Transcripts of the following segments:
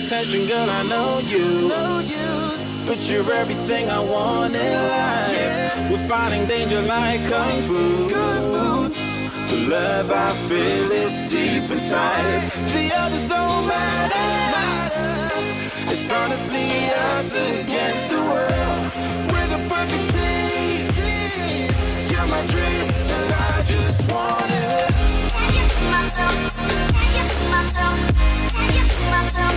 attention, girl, I know you. But you're everything I want in life. We're fighting danger like Kung Fu. The love I feel is deep inside. The others don't matter. It's honestly us against the world. We're the perfect team. You're my dream, and I just want it. Can you see myself? Can you see myself? Can you see myself?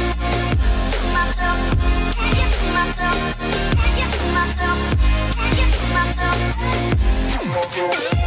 See myself? Can you see myself? Can you see myself? Can you see myself?